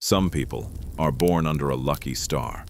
Some people are born under a lucky star.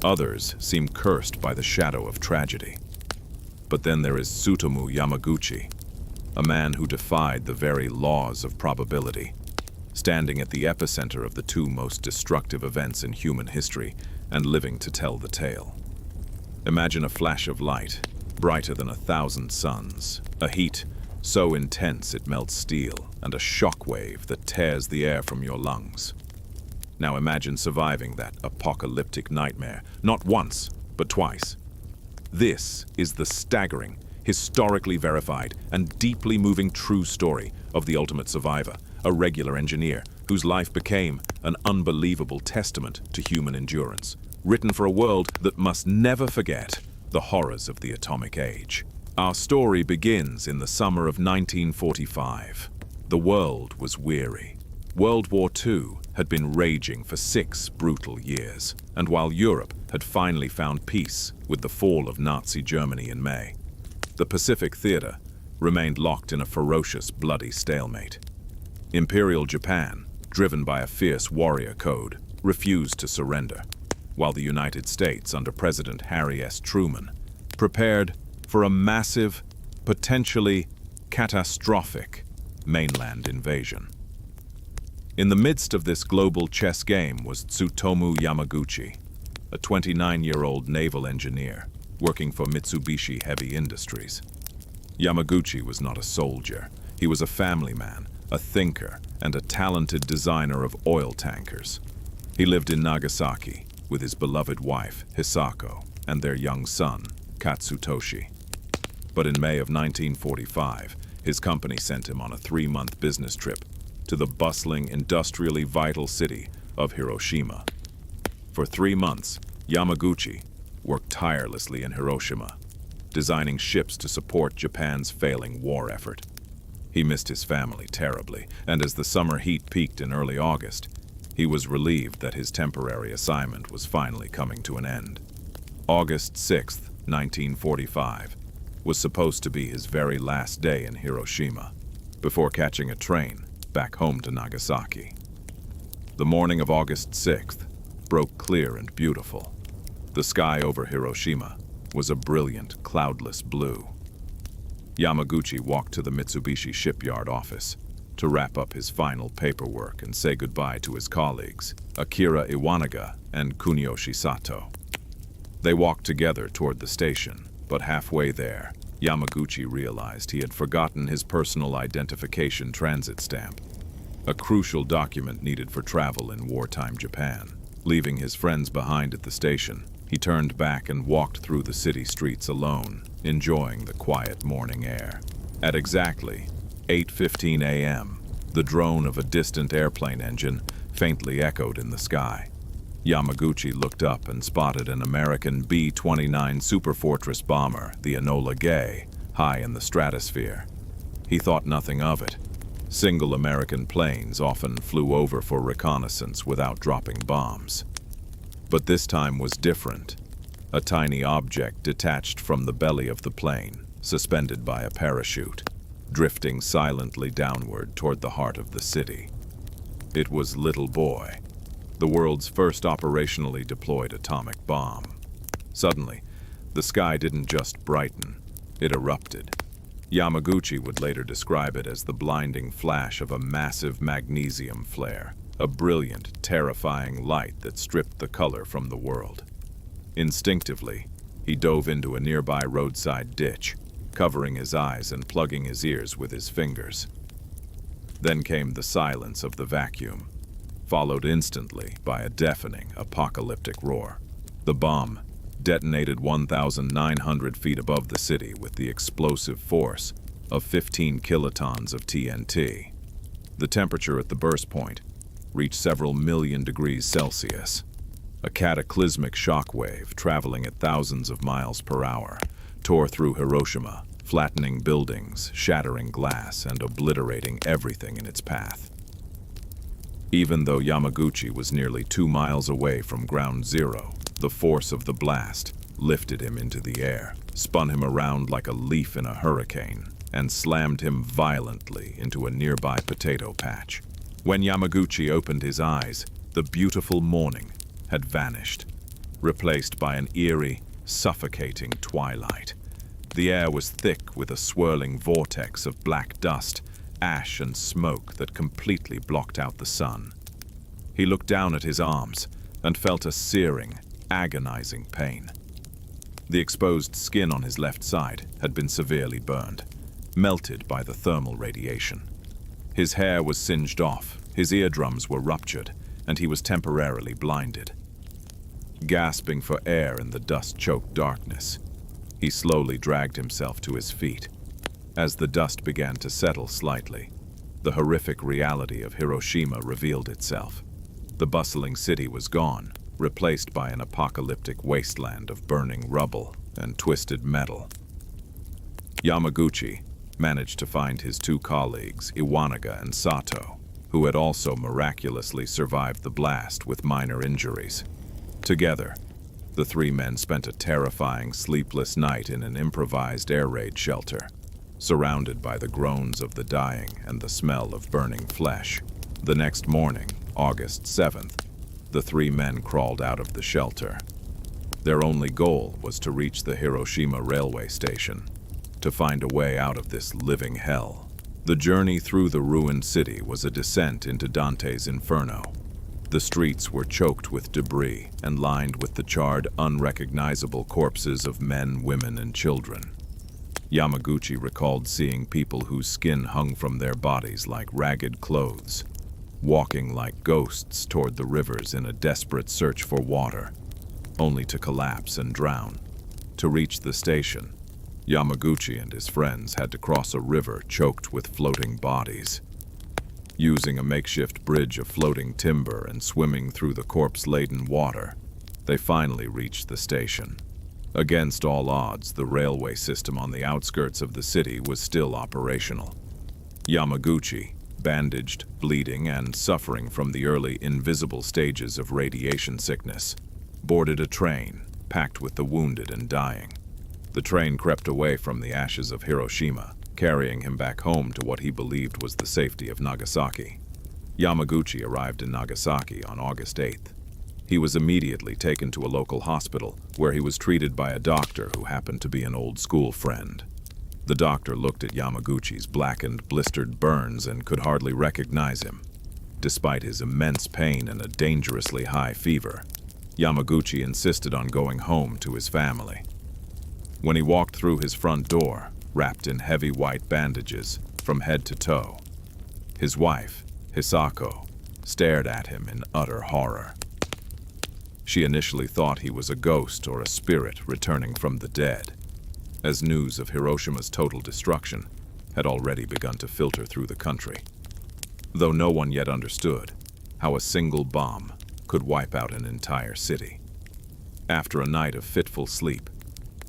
Others seem cursed by the shadow of tragedy. But then there is Tsutomu Yamaguchi, a man who defied the very laws of probability, standing at the epicenter of the two most destructive events in human history and living to tell the tale. Imagine a flash of light, brighter than 1,000 suns, a heat so intense it melts steel, and a shock wave that tears the air from your lungs. Now imagine surviving that apocalyptic nightmare, not once, but twice. This is the staggering, historically verified, and deeply moving true story of the ultimate survivor, a regular engineer whose life became an unbelievable testament to human endurance, written for a world that must never forget the horrors of the atomic age. Our story begins in the summer of 1945. The world was weary. World War II had been raging for 6 brutal years, and while Europe had finally found peace with the fall of Nazi Germany in May, the Pacific Theater remained locked in a ferocious, bloody stalemate. Imperial Japan, driven by a fierce warrior code, refused to surrender, while the United States, under President Harry S. Truman, prepared for a massive, potentially catastrophic mainland invasion. In the midst of this global chess game was Tsutomu Yamaguchi, a 29-year-old naval engineer working for Mitsubishi Heavy Industries. Yamaguchi was not a soldier. He was a family man, a thinker, and a talented designer of oil tankers. He lived in Nagasaki with his beloved wife, Hisako, and their young son, Katsutoshi. But in May of 1945, his company sent him on a 3-month business trip to the bustling, industrially vital city of Hiroshima. For 3 months, Yamaguchi worked tirelessly in Hiroshima, designing ships to support Japan's failing war effort. He missed his family terribly, and as the summer heat peaked in early August, he was relieved that his temporary assignment was finally coming to an end. August 6, 1945, was supposed to be his very last day in Hiroshima, before catching a train back home to Nagasaki. The morning of August 6th broke clear and beautiful. The sky over Hiroshima was a brilliant, cloudless blue. Yamaguchi walked to the Mitsubishi shipyard office to wrap up his final paperwork and say goodbye to his colleagues, Akira Iwanaga and Kuniyoshi Sato. They walked together toward the station, but halfway there, Yamaguchi realized he had forgotten his personal identification transit stamp, a crucial document needed for travel in wartime Japan. Leaving his friends behind at the station, he turned back and walked through the city streets alone, enjoying the quiet morning air. At exactly 8:15 a.m., the drone of a distant airplane engine faintly echoed in the sky. Yamaguchi looked up and spotted an American B-29 Superfortress bomber, the Enola Gay, high in the stratosphere. He thought nothing of it. Single American planes often flew over for reconnaissance without dropping bombs. But this time was different. A tiny object detached from the belly of the plane, suspended by a parachute, drifting silently downward toward the heart of the city. It was Little Boy, the world's first operationally deployed atomic bomb. Suddenly, the sky didn't just brighten, it erupted. Yamaguchi would later describe it as the blinding flash of a massive magnesium flare, a brilliant, terrifying light that stripped the color from the world. Instinctively, he dove into a nearby roadside ditch, covering his eyes and plugging his ears with his fingers. Then came the silence of the vacuum, followed instantly by a deafening, apocalyptic roar. The bomb detonated 1,900 feet above the city with the explosive force of 15 kilotons of TNT. The temperature at the burst point reached several million degrees Celsius. A cataclysmic shockwave, traveling at thousands of miles per hour, tore through Hiroshima, flattening buildings, shattering glass, and obliterating everything in its path. Even though Yamaguchi was nearly 2 miles away from ground zero, the force of the blast lifted him into the air, spun him around like a leaf in a hurricane, and slammed him violently into a nearby potato patch. When Yamaguchi opened his eyes, The beautiful morning had vanished, replaced by an eerie, suffocating twilight. The air was thick with a swirling vortex of black dust, ash and smoke that completely blocked out the sun. He looked down at his arms and felt a searing, agonizing pain. The exposed skin on his left side had been severely burned, melted by the thermal radiation. His hair was singed off, his eardrums were ruptured, and he was temporarily blinded. Gasping for air in the dust-choked darkness, he slowly dragged himself to his feet. As the dust began to settle slightly, the horrific reality of Hiroshima revealed itself. The bustling city was gone, replaced by an apocalyptic wasteland of burning rubble and twisted metal. Yamaguchi managed to find his two colleagues, Iwanaga and Sato, who had also miraculously survived the blast with minor injuries. Together, the three men spent a terrifying, sleepless night in an improvised air raid shelter, surrounded by the groans of the dying and the smell of burning flesh. The next morning, August 7th, the three men crawled out of the shelter. Their only goal was to reach the Hiroshima railway station, to find a way out of this living hell. The journey through the ruined city was a descent into Dante's Inferno. The streets were choked with debris and lined with the charred, unrecognizable corpses of men, women, and children. Yamaguchi recalled seeing people whose skin hung from their bodies like ragged clothes, walking like ghosts toward the rivers in a desperate search for water, only to collapse and drown. To reach the station, Yamaguchi and his friends had to cross a river choked with floating bodies. Using a makeshift bridge of floating timber and swimming through the corpse-laden water, they finally reached the station. Against all odds, the railway system on the outskirts of the city was still operational. Yamaguchi, bandaged, bleeding, and suffering from the early invisible stages of radiation sickness, boarded a train packed with the wounded and dying. The train crept away from the ashes of Hiroshima, carrying him back home to what he believed was the safety of Nagasaki. Yamaguchi arrived in Nagasaki on August 8th. He was immediately taken to a local hospital where he was treated by a doctor who happened to be an old school friend. The doctor looked at Yamaguchi's blackened, blistered burns and could hardly recognize him. Despite his immense pain and a dangerously high fever, Yamaguchi insisted on going home to his family. When he walked through his front door, wrapped in heavy white bandages from head to toe, his wife, Hisako, stared at him in utter horror. She initially thought he was a ghost or a spirit returning from the dead, as news of Hiroshima's total destruction had already begun to filter through the country, though no one yet understood how a single bomb could wipe out an entire city. After a night of fitful sleep,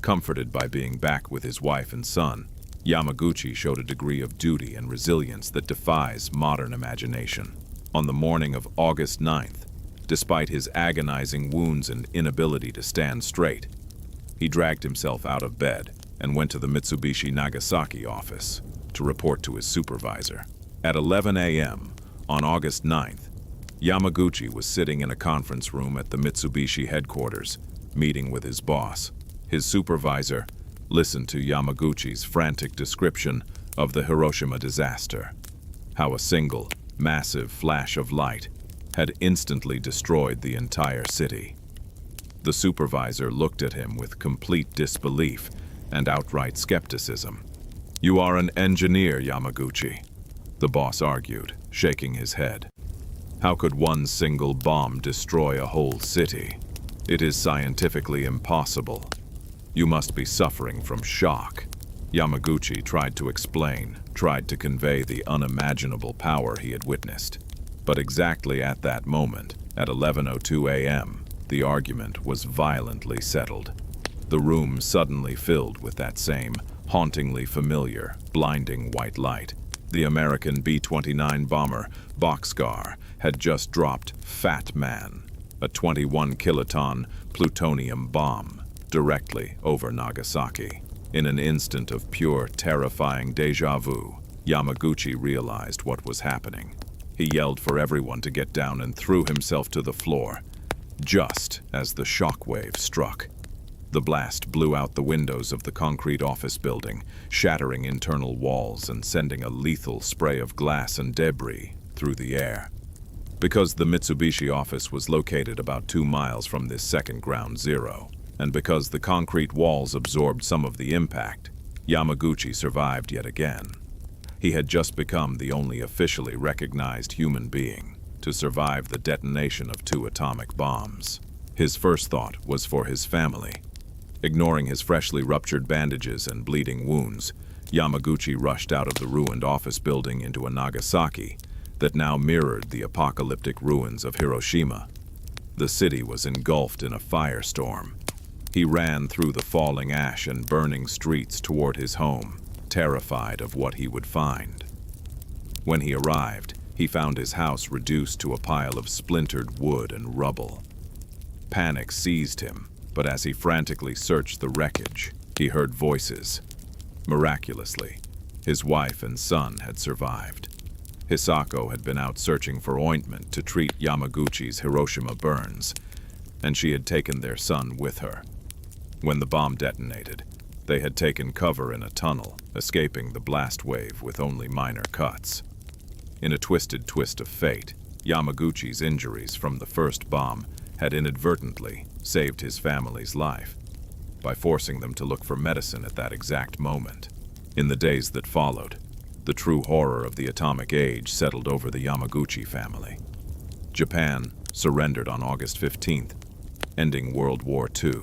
comforted by being back with his wife and son, Yamaguchi showed a degree of duty and resilience that defies modern imagination. On the morning of August 9th, despite his agonizing wounds and inability to stand straight, he dragged himself out of bed and went to the Mitsubishi Nagasaki office to report to his supervisor. At 11 a.m. on August 9th, Yamaguchi was sitting in a conference room at the Mitsubishi headquarters, meeting with his boss. His supervisor listened to Yamaguchi's frantic description of the Hiroshima disaster, how a single, massive flash of light had instantly destroyed the entire city. The supervisor looked at him with complete disbelief and outright skepticism. "You are an engineer, Yamaguchi," the boss argued, shaking his head. "How could one single bomb destroy a whole city? It is scientifically impossible. You must be suffering from shock." Yamaguchi tried to explain, tried to convey the unimaginable power he had witnessed. But exactly at that moment, at 11:02 a.m., the argument was violently settled. The room suddenly filled with that same hauntingly familiar, blinding white light. The American B-29 bomber, Boxcar, had just dropped Fat Man, a 21-kiloton plutonium bomb, directly over Nagasaki. In an instant of pure, terrifying déjà vu, Yamaguchi realized what was happening. He yelled for everyone to get down and threw himself to the floor, just as the shockwave struck. The blast blew out the windows of the concrete office building, shattering internal walls and sending a lethal spray of glass and debris through the air. Because the Mitsubishi office was located about 2 miles from this second ground zero, and because the concrete walls absorbed some of the impact, Yamaguchi survived yet again. He had just become the only officially recognized human being to survive the detonation of 2 atomic bombs. His first thought was for his family. Ignoring his freshly ruptured bandages and bleeding wounds, Yamaguchi rushed out of the ruined office building into a Nagasaki that now mirrored the apocalyptic ruins of Hiroshima. The city was engulfed in a firestorm. He ran through the falling ash and burning streets toward his home, terrified of what he would find. When he arrived, he found his house reduced to a pile of splintered wood and rubble. Panic seized him, but as he frantically searched the wreckage, he heard voices. Miraculously, his wife and son had survived. Hisako had been out searching for ointment to treat Yamaguchi's Hiroshima burns, and she had taken their son with her. When the bomb detonated, they had taken cover in a tunnel, escaping the blast wave with only minor cuts. In a twisted twist of fate, Yamaguchi's injuries from the first bomb had inadvertently saved his family's life by forcing them to look for medicine at that exact moment. In the days that followed, the true horror of the atomic age settled over the Yamaguchi family. Japan surrendered on August 15th, ending World War II.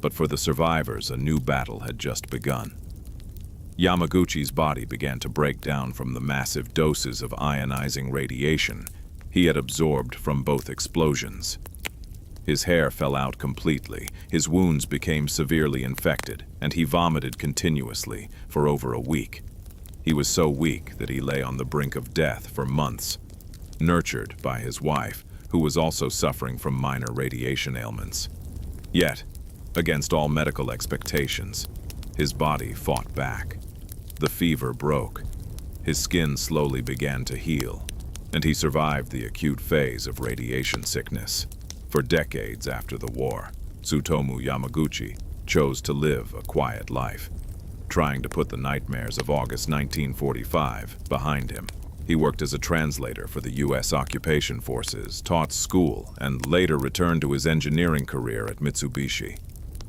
But for the survivors, a new battle had just begun. Yamaguchi's body began to break down from the massive doses of ionizing radiation he had absorbed from both explosions. His hair fell out completely, his wounds became severely infected, and he vomited continuously for over a week. He was so weak that he lay on the brink of death for months, nurtured by his wife, who was also suffering from minor radiation ailments. Yet, against all medical expectations, his body fought back. The fever broke. His skin slowly began to heal, and he survived the acute phase of radiation sickness. For decades after the war, Tsutomu Yamaguchi chose to live a quiet life, trying to put the nightmares of August 1945 behind him. He worked as a translator for the U.S. occupation forces, taught school, and later returned to his engineering career at Mitsubishi.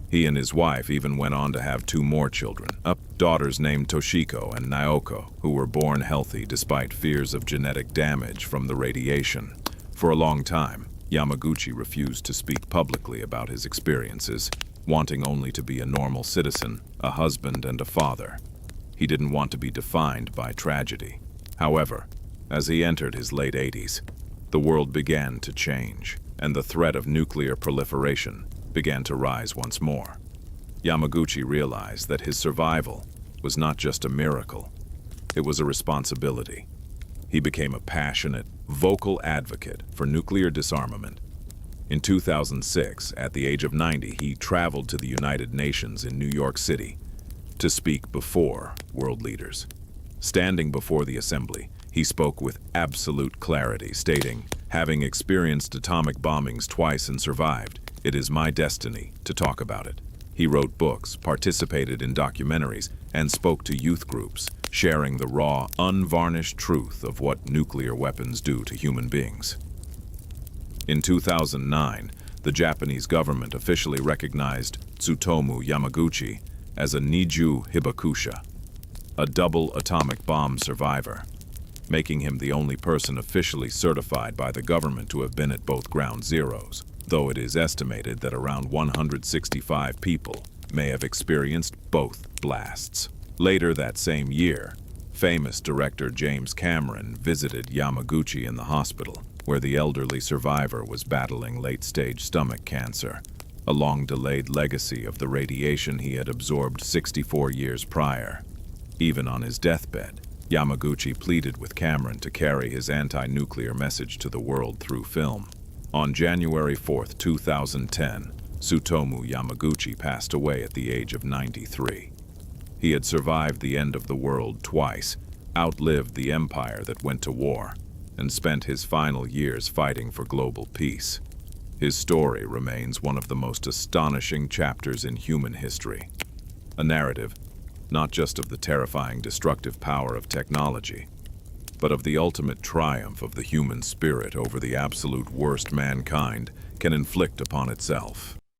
He and his wife even went on to have 2 more children, daughters named Toshiko and Naoko, who were born healthy despite fears of genetic damage from the radiation. For a long time, Yamaguchi refused to speak publicly about his experiences, wanting only to be a normal citizen, a husband, and a father. He didn't want to be defined by tragedy. However, as he entered his late 80s, the world began to change, and the threat of nuclear proliferation began to rise once more. Yamaguchi realized that his survival was not just a miracle, it was a responsibility. He became a passionate, vocal advocate for nuclear disarmament. In 2006, at the age of 90, he traveled to the United Nations in New York City to speak before world leaders. Standing before the assembly, he spoke with absolute clarity, stating, "Having experienced atomic bombings twice and survived, it is my destiny to talk about it." He wrote books, participated in documentaries, and spoke to youth groups, sharing the raw, unvarnished truth of what nuclear weapons do to human beings. In 2009, the Japanese government officially recognized Tsutomu Yamaguchi as a Niju Hibakusha, a double atomic bomb survivor, making him the only person officially certified by the government to have been at both ground zeros, though it is estimated that around 165 people may have experienced both blasts. Later that same year, famous director James Cameron visited Yamaguchi in the hospital, where the elderly survivor was battling late-stage stomach cancer, a long-delayed legacy of the radiation he had absorbed 64 years prior. Even on his deathbed, Yamaguchi pleaded with Cameron to carry his anti-nuclear message to the world through film. On January 4, 2010, Tsutomu Yamaguchi passed away at the age of 93. He had survived the end of the world twice, outlived the empire that went to war, and spent his final years fighting for global peace. His story remains one of the most astonishing chapters in human history. A narrative, not just of the terrifying destructive power of technology, but of the ultimate triumph of the human spirit over the absolute worst mankind can inflict upon itself.